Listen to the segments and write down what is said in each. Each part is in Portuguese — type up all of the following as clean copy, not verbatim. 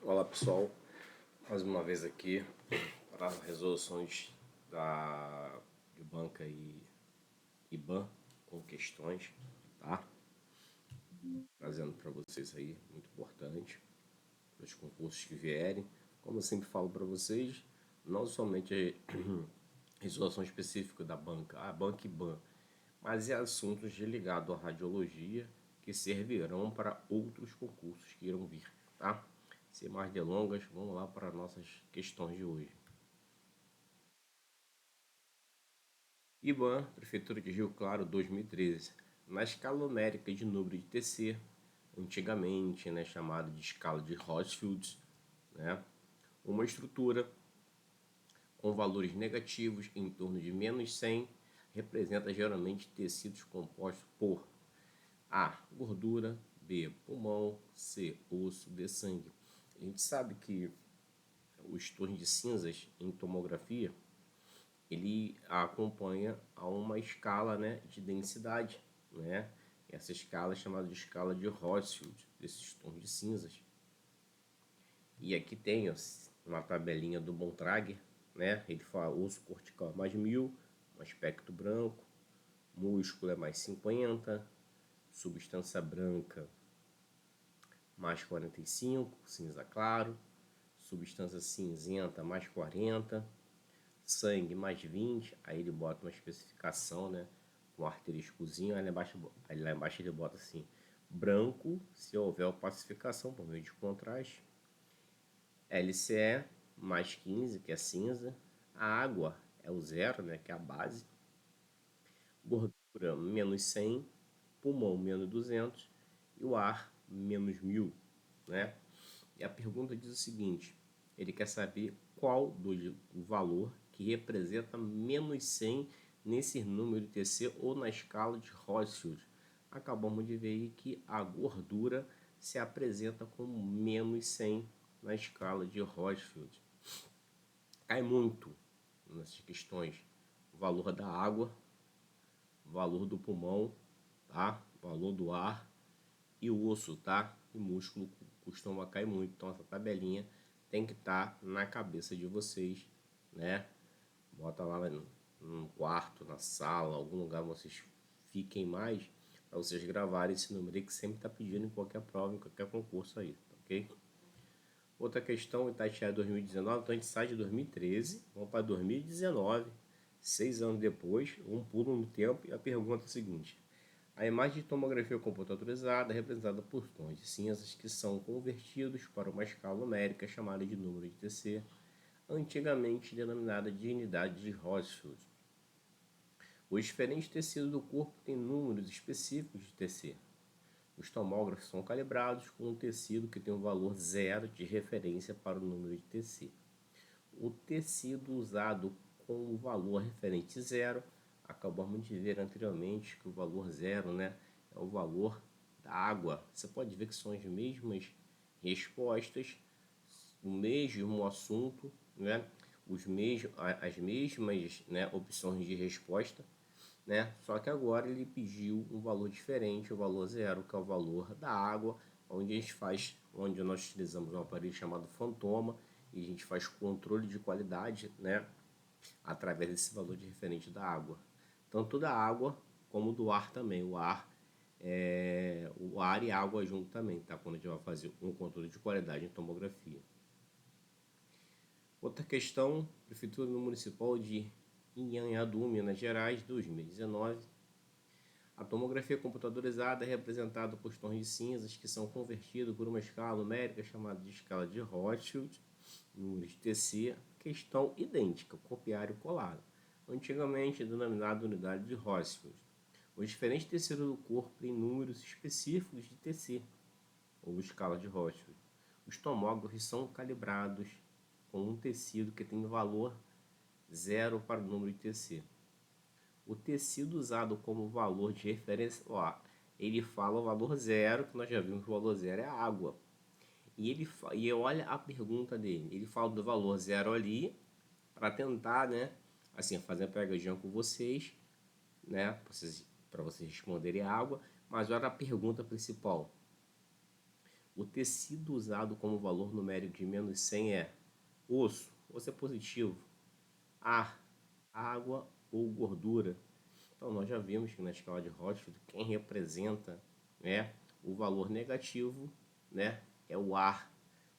Olá pessoal, mais uma vez aqui para resoluções de banca e IBAN com questões, tá? Trazendo para vocês aí, muito importante, para os concursos que vierem. Como eu sempre falo para vocês, não somente resolução específica da banca, a banca IBAN, mas é assuntos ligados à radiologia que servirão para outros concursos que irão vir, tá? Sem mais delongas, vamos lá para nossas questões de hoje. IBAN, Prefeitura de Rio Claro, 2013. Na escala numérica de número de TC, antigamente chamada de escala de Rothschild, uma estrutura com valores negativos em torno de menos 100 representa geralmente tecidos compostos por A. Gordura, B. Pulmão, C. Osso, D. Sangue. A gente sabe que os tons de cinzas em tomografia ele acompanha a uma escala de densidade, Essa escala é chamada de escala de Rothschild, desses tons de cinzas. E aqui tem uma tabelinha do Bontrager, Ele fala osso cortical é mais 1000, um aspecto branco, músculo é mais 50, substância branca mais 45, cinza claro, substância cinzenta mais 40, sangue mais 20, aí ele bota uma especificação, com asteriscozinho, aí lá embaixo ele bota assim, branco, se houver opacificação por meio de contraste, LCE mais 15, que é cinza, a água é o zero, que é a base, gordura menos 100, pulmão menos 200 e o ar menos 1000, E a pergunta diz o seguinte, ele quer saber qual o valor que representa menos 100 nesse número de TC ou na escala de Rothschild. Acabamos de ver aí que a gordura se apresenta como menos 100 na escala de Rothschild. Cai muito nessas questões o valor da água, o valor do pulmão, tá? O valor do ar e o osso, tá? E músculo costuma cair muito, então essa tabelinha tem que estar na cabeça de vocês, Bota lá no quarto, na sala, algum lugar vocês fiquem mais, para vocês gravarem esse número aí que sempre está pedindo em qualquer prova, em qualquer concurso aí, ok? Outra questão, Itatiaia 2019, então a gente sai de 2013, vamos para 2019, 6 anos depois, um pulo no tempo, e a pergunta é a seguinte: a imagem de tomografia computadorizada é representada por tons de cinzas que são convertidos para uma escala numérica chamada de número de TC, antigamente denominada de unidade de Rothschild. Os diferentes tecidos do corpo têm números específicos de TC. Os tomógrafos são calibrados com um tecido que tem um valor zero de referência para o número de TC. O tecido usado com o valor referente zero, acabamos de ver anteriormente que o valor zero é o valor da água. Você pode ver que são as mesmas respostas, o mesmo assunto, as mesmas opções de resposta, Só que agora ele pediu um valor diferente, o valor zero, que é o valor da água, onde nós utilizamos um aparelho chamado Fantoma e a gente faz controle de qualidade, através desse valor de referente da água, tanto da água como do ar também. O ar e a água junto também, tá? Quando a gente vai fazer um controle de qualidade em tomografia. Outra questão, Prefeitura Municipal de Inhanhaçu, Minas Gerais, 2019. A tomografia computadorizada é representada por tons de cinzas que são convertidos por uma escala numérica chamada de escala de Rothschild, número de TC, questão idêntica, copiar e colar, antigamente denominada unidade de Rothschild. Os diferentes tecidos do corpo têm números específicos de TC, ou escala de Rothschild. Os tomógrafos são calibrados com um tecido que tem valor zero para o número de TC. O tecido usado como valor de referência, ele fala o valor zero, que nós já vimos que o valor zero é a água. E olha a pergunta dele, ele fala do valor zero ali, para tentar, fazer a pegadinha com vocês, para vocês responderem a água, mas olha a pergunta principal. O tecido usado como valor numérico de menos 100 é osso é positivo, ar, água ou gordura. Então nós já vimos que na escala de Rotfield quem representa, né, o valor negativo, né, é o ar,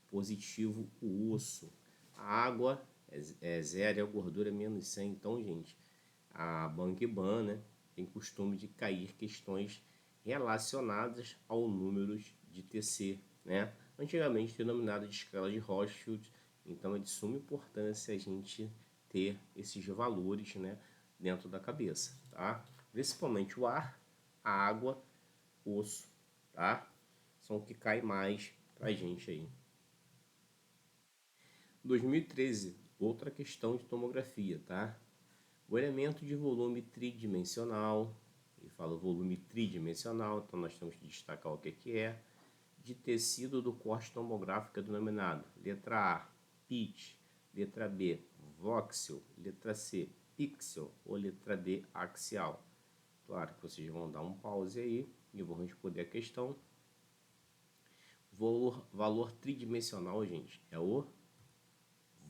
positivo o osso, a água é zero e a gordura é menos 100. Então, gente, a Bank-Ban, né, tem costume de cair questões relacionadas ao número de TC, né, antigamente denominado de escala de Rothschild. Então é de suma importância a gente ter esses valores, né, dentro da cabeça, tá? Principalmente o ar, a água, osso, tá? São o que cai mais pra gente aí. 2013, outra questão de tomografia, tá? O elemento de volume tridimensional, ele fala volume tridimensional, então nós temos que destacar o que é, de tecido do corte tomográfico é denominado letra A, pitch, letra B, voxel, letra C, pixel ou letra D, axial. Claro que vocês vão dar um pause aí e vão responder a questão. Valor tridimensional, gente, é o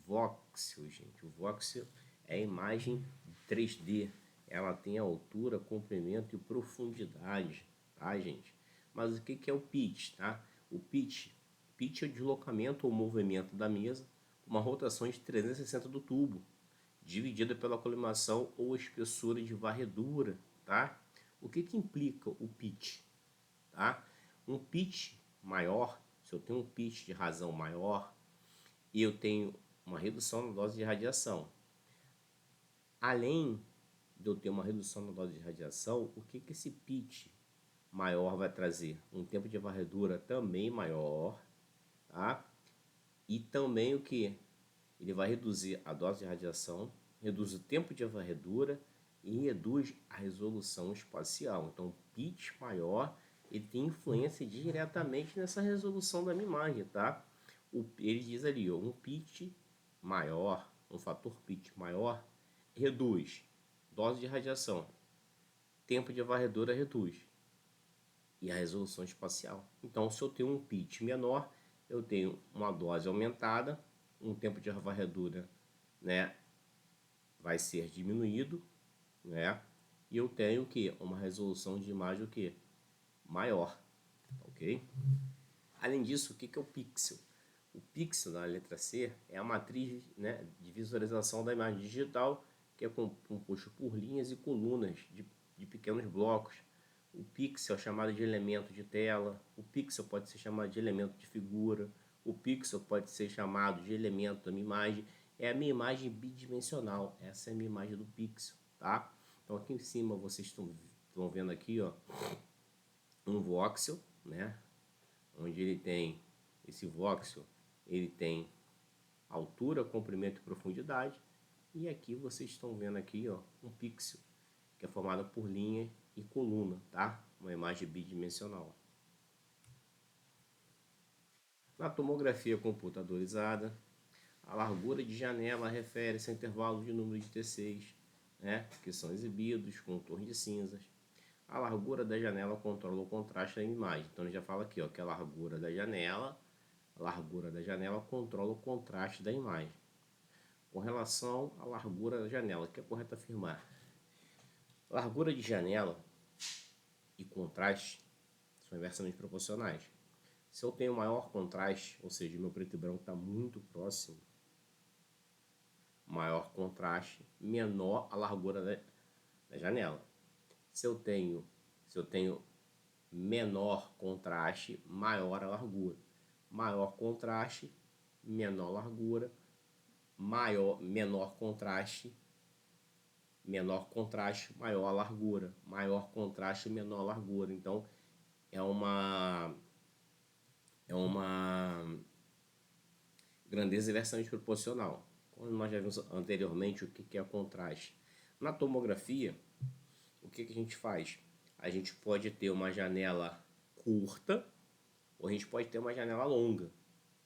voxel, gente. O voxel é a imagem 3D. Ela tem altura, comprimento e profundidade, tá, gente? Mas o que é o pitch, tá? O pitch é o deslocamento ou movimento da mesa, uma rotação de 360 do tubo, dividida pela colimação ou espessura de varredura, tá? O que implica o pitch, tá? Um pitch maior, se eu tenho um pitch de razão maior e eu tenho uma redução na dose de radiação, além de eu ter uma redução na dose de radiação, o que esse pitch maior vai trazer? Um tempo de varredura também maior, tá? E também o que? Ele vai reduzir a dose de radiação, reduz o tempo de varredura e reduz a resolução espacial. Então, o pitch maior, ele tem influência diretamente nessa resolução da minha imagem, tá? Ele diz ali, ó, um pitch maior, um fator pitch maior, reduz dose de radiação, tempo de varredura reduz e a resolução espacial. Então, se eu tenho um pitch menor, eu tenho uma dose aumentada, um tempo de varredura, né, vai ser diminuído, né, e eu tenho o que? Uma resolução de imagem o que? Maior, ok? Além disso, o que é o pixel? O pixel, na letra C, é a matriz, né, de visualização da imagem digital, que é composto por linhas e colunas de pequenos blocos. O pixel é chamado de elemento de tela, o pixel pode ser chamado de elemento de figura, o pixel pode ser chamado de elemento da minha imagem. É a minha imagem bidimensional, essa é a minha imagem do pixel, tá? Então aqui em cima vocês estão vendo aqui, ó, um voxel, né? Onde ele tem esse voxel, ele tem altura, comprimento e profundidade. E aqui vocês estão vendo aqui, ó, um pixel, que é formado por linha e coluna, tá? Uma imagem bidimensional. Na tomografia computadorizada, a largura de janela refere-se ao intervalo de número de T6, né, que são exibidos com tons de cinzas. A largura da janela controla o contraste da imagem. Então, ele já fala aqui, ó, que a largura da janela controla o contraste da imagem. Com relação à largura da janela, que é correto afirmar? Largura de janela e contraste são inversamente proporcionais. Se eu tenho maior contraste, ou seja, meu preto e branco está muito próximo, maior contraste, menor a largura da janela. Se eu tenho menor contraste, maior a largura. Maior contraste, menor largura. Menor contraste, maior a largura. Maior contraste, menor a largura. Então, é uma grandeza inversamente proporcional. Como nós já vimos anteriormente, o que é contraste? Na tomografia, o que a gente faz? A gente pode ter uma janela curta ou a gente pode ter uma janela longa,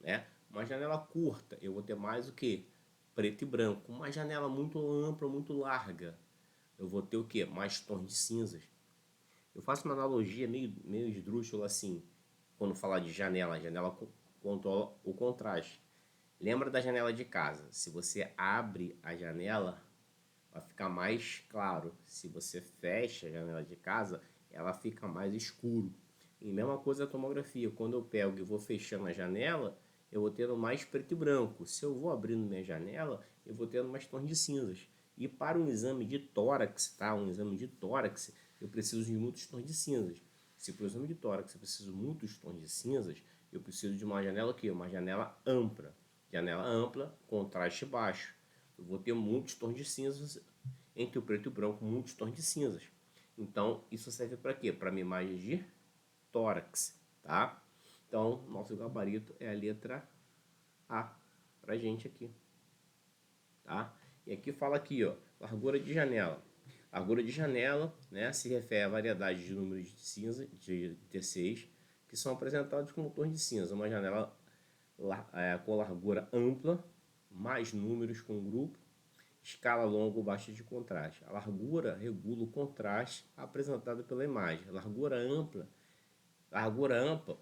né? Uma janela curta, eu vou ter mais o que? Preto e branco. Uma janela muito ampla, muito larga, eu vou ter o que? Mais tons de cinzas. Eu faço uma analogia meio esdrúxula assim. quando falar de janela, a janela controla o contraste. Lembra da janela de casa? Se você abre a janela, vai ficar mais claro. Se você fecha a janela de casa, ela fica mais escuro. E mesma coisa a tomografia. Quando eu pego e vou fechando a janela, eu vou tendo mais preto e branco. Se eu vou abrindo minha janela, eu vou tendo mais tons de cinzas. E para um exame de tórax, tá? Um exame de tórax, eu preciso de muitos tons de cinzas. Se para o exame de tórax eu preciso de muitos tons de cinzas, eu preciso de uma janela aqui, uma janela ampla. Janela ampla, contraste baixo. Eu vou ter muitos tons de cinzas, entre o preto e o branco, muitos tons de cinzas. Então, isso serve para quê? Para minha imagem de tórax, tá? Então, nosso gabarito é a letra A pra gente aqui, tá? E aqui fala aqui, ó, largura de janela. Largura de janela, né, se refere à variedade de números de cinza, de T6, que são apresentados como tons de cinza. Uma janela com largura ampla, mais números com grupo, escala longa ou baixa de contraste. A largura regula o contraste apresentado pela imagem. Largura ampla,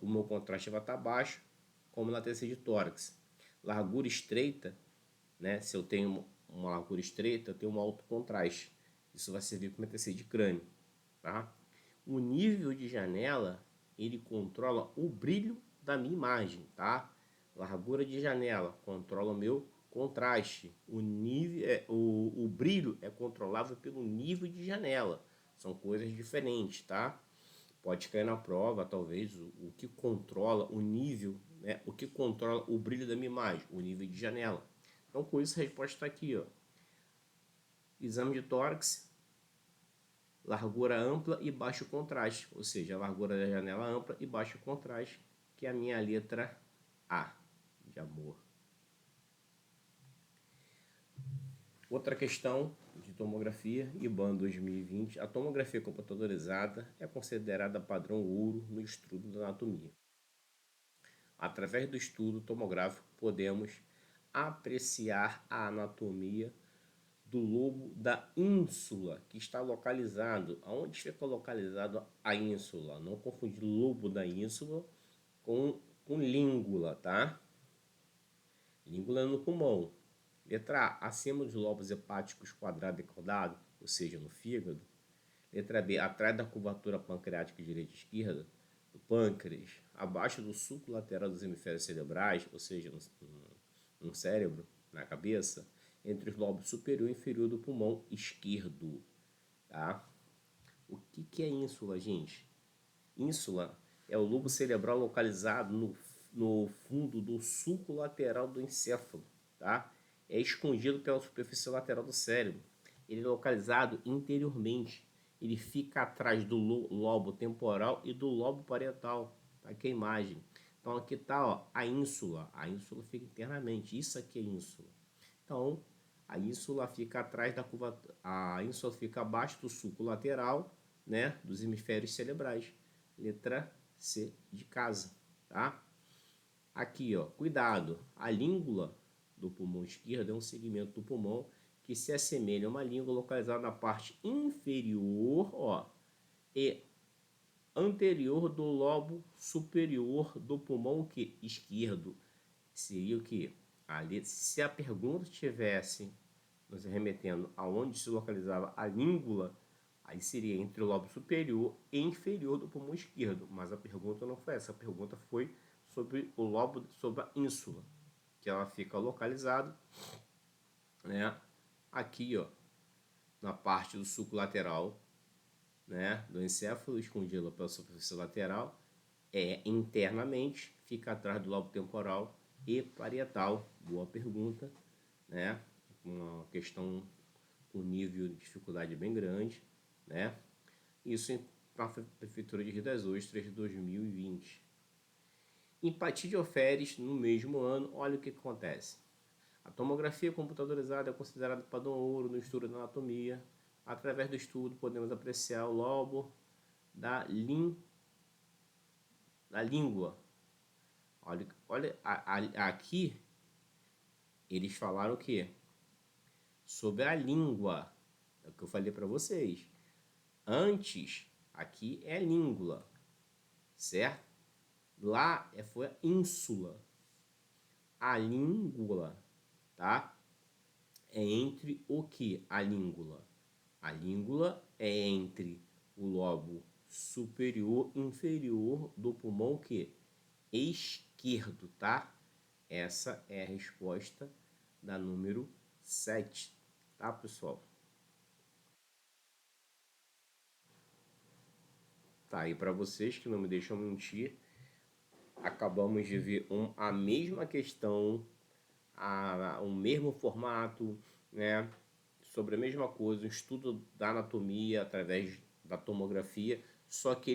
o meu contraste vai estar baixo, como na TC de tórax. Largura estreita, né? Se eu tenho uma largura estreita, eu tenho um alto contraste. Isso vai servir como TC de crânio, tá? O nível de janela, ele controla o brilho da minha imagem, tá? Largura de janela controla o meu contraste. O brilho é controlável pelo nível de janela. São coisas diferentes, tá? Pode cair na prova, talvez, o que controla o nível, né? O que controla o brilho da minha imagem, o nível de janela. Então, com isso, a resposta está aqui, ó. Exame de tórax, largura ampla e baixo contraste, ou seja, a largura da janela ampla e baixo contraste, que é a minha letra A, de amor. Outra questão de tomografia, IBAN 2020. A tomografia computadorizada é considerada padrão ouro no estudo da anatomia. Através do estudo tomográfico, podemos apreciar a anatomia do lobo da ínsula, que está localizado. Aonde fica localizado a ínsula? Não confundir lobo da ínsula com língula, tá? Língula no pulmão. Letra A, acima dos lobos hepáticos quadrado e caudado, ou seja, no fígado. Letra B, atrás da curvatura pancreática direita e esquerda do pâncreas, abaixo do sulco lateral dos hemisférios cerebrais, ou seja, no cérebro, na cabeça, entre os lobos superior e inferior do pulmão esquerdo. Tá? O que é ínsula, gente? Ínsula é o lobo cerebral localizado no fundo do sulco lateral do encéfalo, tá? É escondido pela superfície lateral do cérebro. Ele é localizado interiormente. Ele fica atrás do lobo temporal e do lobo parietal. Tá aqui a imagem. Então aqui está, ó, a ínsula. A ínsula fica internamente. Isso aqui é ínsula. Então a ínsula fica atrás da curvatura. A ínsula fica abaixo do sulco lateral, né, dos hemisférios cerebrais. Letra C de casa, tá? Aqui, ó, cuidado. A língula do pulmão esquerdo é um segmento do pulmão que se assemelha a uma língua localizada na parte inferior, ó, e anterior do lobo superior do pulmão que esquerdo. Seria o que? Ali, se a pergunta estivesse nos remetendo aonde se localizava a língula, aí seria entre o lobo superior e inferior do pulmão esquerdo. Mas a pergunta não foi essa. A pergunta foi sobre o lobo, sobre a ínsula, que ela fica localizada, né, aqui, ó, na parte do sulco lateral, né, do encéfalo, escondida pela superfície lateral, internamente, fica atrás do lobo temporal e parietal. Boa pergunta, né? Uma questão com nível de dificuldade bem grande, né? Isso para a Prefeitura de Rio das Ostras de 2020. Empatia de Alferes no mesmo ano, olha o que acontece. A tomografia computadorizada é considerada padrão ouro no estudo da anatomia. Através do estudo, podemos apreciar o lobo da língua. Olha aqui eles falaram o quê? Sobre a língua. É o que eu falei para vocês. Antes, aqui é língula, certo? Lá foi a ínsula. A língula, tá? É entre o que? A língula. A língula é entre o lobo superior e inferior do pulmão que? Esquerdo, tá? Essa é a resposta da número 7, tá, pessoal? Tá aí para vocês que não me deixam mentir. Acabamos de ver a mesma questão, o mesmo formato, né? Sobre a mesma coisa, um estudo da anatomia através da tomografia, só que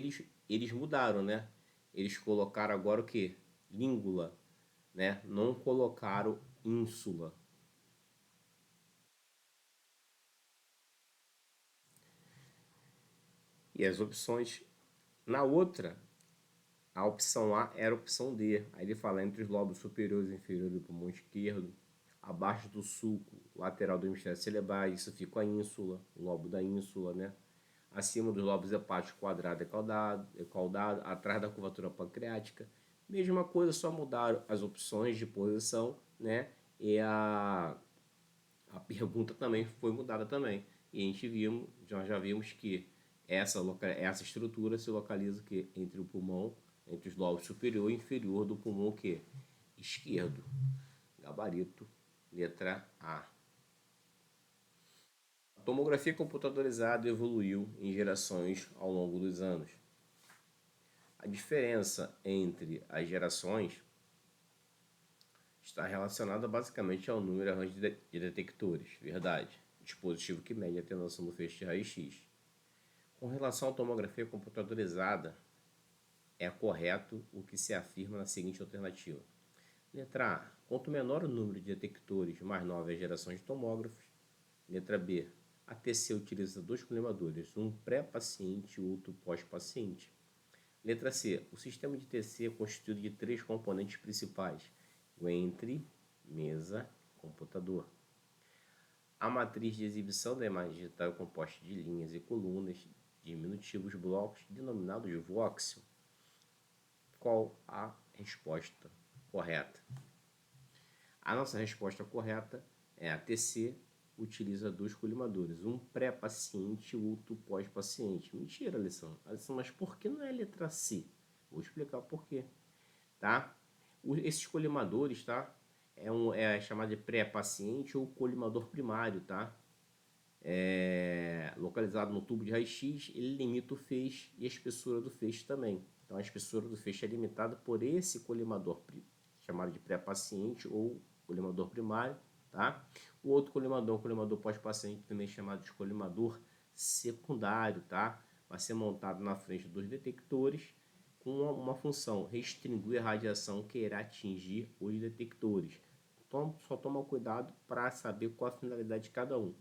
eles mudaram, né? Eles colocaram agora o que? Língula, né? Não colocaram ínsula. E as opções, na outra, a opção A era a opção D. Aí ele fala entre os lobos superiores e inferiores do pulmão esquerdo, abaixo do sulco lateral do hemisfério cerebral, isso fica a ínsula, o lobo da ínsula, né? Acima dos lobos hepático quadrado e caudado, atrás da curvatura pancreática. Mesma coisa, só mudaram as opções de posição, né? E a pergunta também foi mudada também. E a gente já vimos que essa estrutura se localiza que entre o pulmão, entre os lobos superior e inferior do pulmão que esquerdo. Gabarito, letra A. A tomografia computadorizada evoluiu em gerações ao longo dos anos. A diferença entre as gerações está relacionada basicamente ao número e arranjo de detectores, verdade, dispositivo que mede a atenuação do feixe de raio-x. Com relação à tomografia computadorizada, é correto o que se afirma na seguinte alternativa. Letra A. Quanto menor o número de detectores, mais nova é a geração de tomógrafos. Letra B. A TC utiliza dois colimadores, um pré-paciente e outro pós-paciente. Letra C. O sistema de TC é constituído de três componentes principais: o entre, mesa, computador. A matriz de exibição da imagem digital é composta de linhas e colunas, diminutivos blocos, denominados voxel. Qual a resposta correta? A nossa resposta correta é a TC utiliza dois colimadores, um pré-paciente e outro pós-paciente. Mentira, Alessandro. Mas por que não é a letra C? Vou explicar por quê, tá? Esses colimadores, tá? É chamado de pré-paciente ou colimador primário, tá? Localizado no tubo de raio-x, ele limita o feixe e a espessura do feixe também. Então, a espessura do feixe é limitada por esse colimador, chamado de pré-paciente ou colimador primário, tá? O outro colimador, o colimador pós-paciente, também chamado de colimador secundário, tá? Vai ser montado na frente dos detectores com uma função, restringir a radiação que irá atingir os detectores. Então, só toma cuidado para saber qual a finalidade de cada um.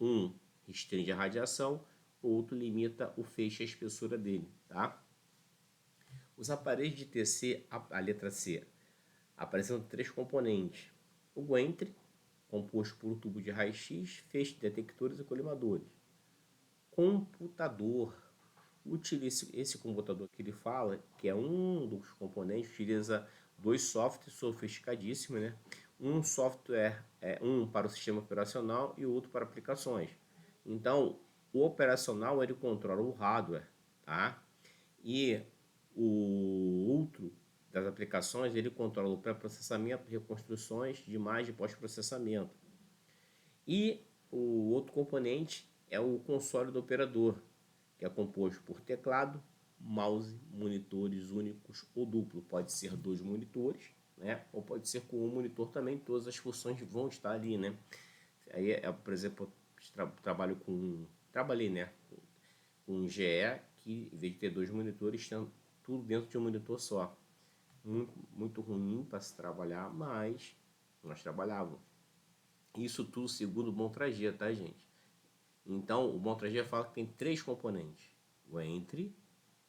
Um restringe a radiação, o outro limita o feixe e a espessura dele, tá? Os aparelhos de TC, a letra C, apresentam três componentes. O entre, composto por um tubo de raio-x, feixe de detectores e colimadores. Computador. Utiliza esse computador que ele fala, que é um dos componentes, utiliza dois softwares sofisticadíssimos, né? Um software um para o sistema operacional e outro para aplicações. Então, o operacional ele controla o hardware, tá? E o outro das aplicações ele controla o pré-processamento, reconstruções de imagem e pós-processamento. E o outro componente é o console do operador, que é composto por teclado, mouse, monitores únicos ou duplo. Pode ser dois monitores, né? Ou pode ser com um monitor também, todas as funções vão estar ali, né? Aí, por exemplo, trabalhei, né? Com um GE que, em vez de ter dois monitores, tem tudo dentro de um monitor só. Muito, muito ruim para se trabalhar, mas nós trabalhávamos. Isso tudo segundo o Montragia, tá, gente? Então, o Montragia fala que tem três componentes: o entre,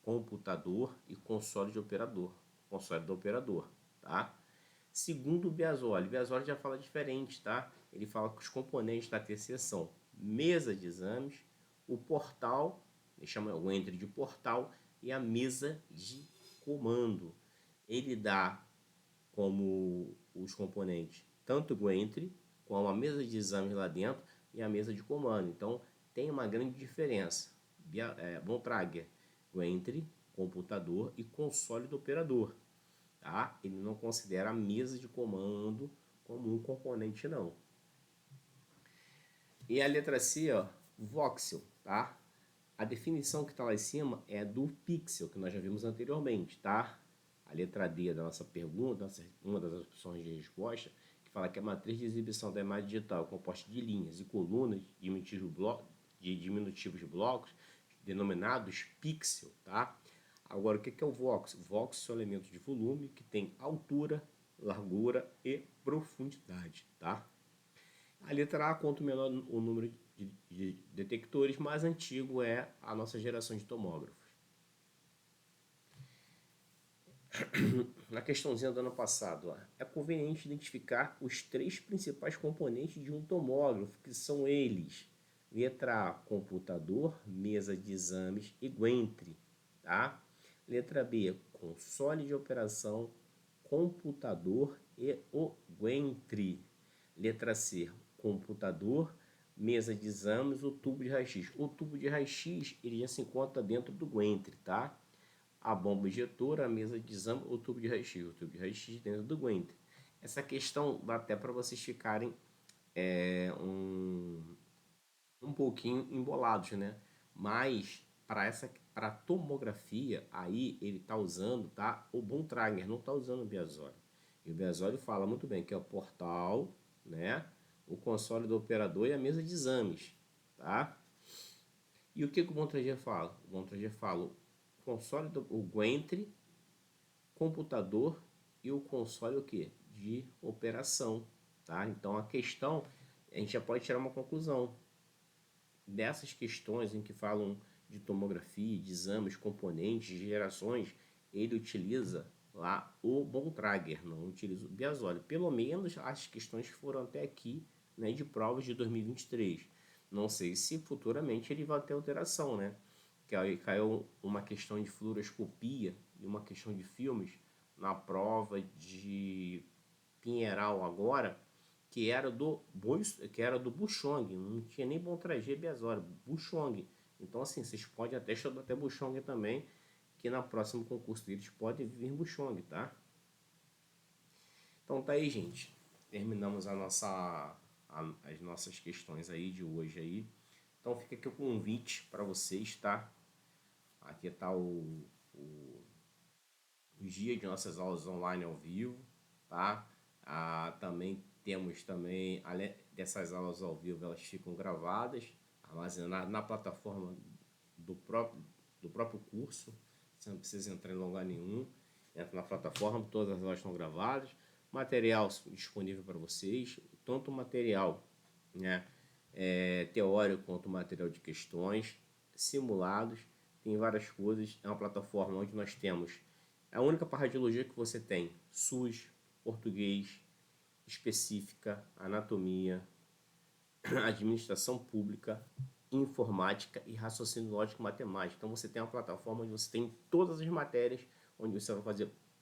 computador e console de operador. Console do operador, tá? Segundo o Biasoli já fala diferente, tá? Ele fala que os componentes da TC são mesa de exames, o portal, ele chama o entre de portal, e a mesa de comando. ele dá como os componentes tanto o Gentry, como a mesa de exames lá dentro e a mesa de comando. Então, tem uma grande diferença. Bontrager, Gentry, computador e console do operador. Tá? Ele não considera a mesa de comando como um componente, não. E a letra C, ó, voxel, tá? A definição que está lá em cima é do pixel, que nós já vimos anteriormente, tá? A letra D da nossa pergunta, uma das opções de resposta, que fala que a matriz de exibição da imagem digital é composta de linhas e colunas de diminutivos blocos, denominados pixel, tá? Agora, o que é o voxel? Voxel são elementos de volume que tem altura, largura e profundidade, tá? A letra A conta o número de detectores, mais antigo é a nossa geração de tomógrafos. Na questãozinha do ano passado, ó, é conveniente identificar os 3 principais componentes de um tomógrafo, que são eles: letra A, computador, mesa de exames e Gentry, tá? Letra B, console de operação, computador e o Gentry. Letra C, computador, mesa de exames, o tubo de raio-x. O tubo de raio-x ele já se encontra dentro do Gentry, tá? A bomba injetora, a mesa de exame, o tubo de raio-x. O tubo de raio-x dentro do Gentry. Essa questão dá até para vocês ficarem um pouquinho embolados, né? Mas para tomografia, aí ele está usando, tá? O Bontrager, não está usando o Biasoli. E o Biasoli fala muito bem que é o portal, né? O console do operador e a mesa de exames, tá? E o que o Bontrager fala? O Bontrager fala o console o Gentry, computador e o console o quê? De operação, tá? Então a questão, a gente já pode tirar uma conclusão dessas questões em que falam de tomografia, de exames, componentes, de gerações. Ele utiliza lá o Bontrager, não utiliza o Biasoli. Pelo menos as questões que foram até aqui, né, de provas de 2023. Não sei se futuramente ele vai ter alteração, né? Que aí caiu uma questão de fluoroscopia e uma questão de filmes na prova de Pinheiral agora, que era do Buchong, não tinha nem Bontrager e Biasoli, Buchong. Então assim, vocês podem até estudar até Buchong também, que na próximo concurso deles pode vir Buchong, tá? Então tá aí, gente. Terminamos as nossas questões aí de hoje aí. Então fica aqui o convite para vocês, tá? Aqui tá o dia de nossas aulas online ao vivo, tá? Também temos também, além dessas aulas ao vivo, elas ficam gravadas, armazenadas na plataforma do próprio, do próprio curso. Você não precisa entrar em lugar nenhum. Entra na plataforma, todas as aulas estão gravadas. Material disponível para vocês, tanto material, né, teórico quanto material de questões, simulados, tem várias coisas. É uma plataforma onde nós temos a única para radiologia que você tem SUS, português, específica, anatomia, administração pública, informática e raciocínio lógico e matemática. Então você tem uma plataforma onde você tem todas as matérias, onde você vai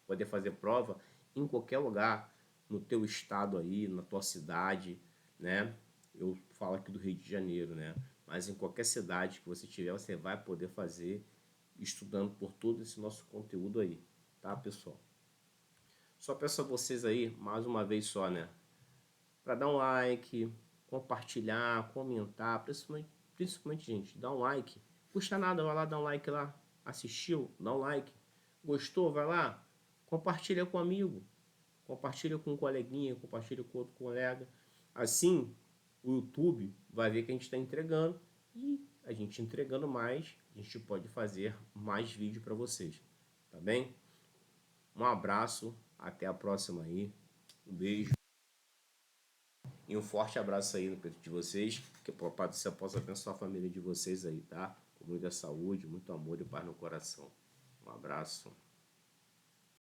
poder fazer prova em qualquer lugar, no teu estado aí, na tua cidade, né? Eu falo aqui do Rio de Janeiro, né? Mas em qualquer cidade que você tiver, você vai poder fazer estudando por todo esse nosso conteúdo aí, tá, pessoal? Só peço a vocês aí, mais uma vez só, né? Para dar um like, compartilhar, comentar, principalmente, gente, dá um like. Custa nada, vai lá dar um like lá. Assistiu? Dá um like. Gostou? Vai lá. Compartilha com um amigo. Compartilha com um coleguinha, compartilha com outro colega. Assim, o YouTube vai ver que a gente está entregando e a gente entregando mais, a gente pode fazer mais vídeo para vocês. Tá bem? Um abraço, até a próxima aí. Um beijo. E um forte abraço aí no peito de vocês. Que o Papai do Céu possa abençoar a família de vocês aí, tá? Com muita saúde, muito amor e paz no coração. Um abraço.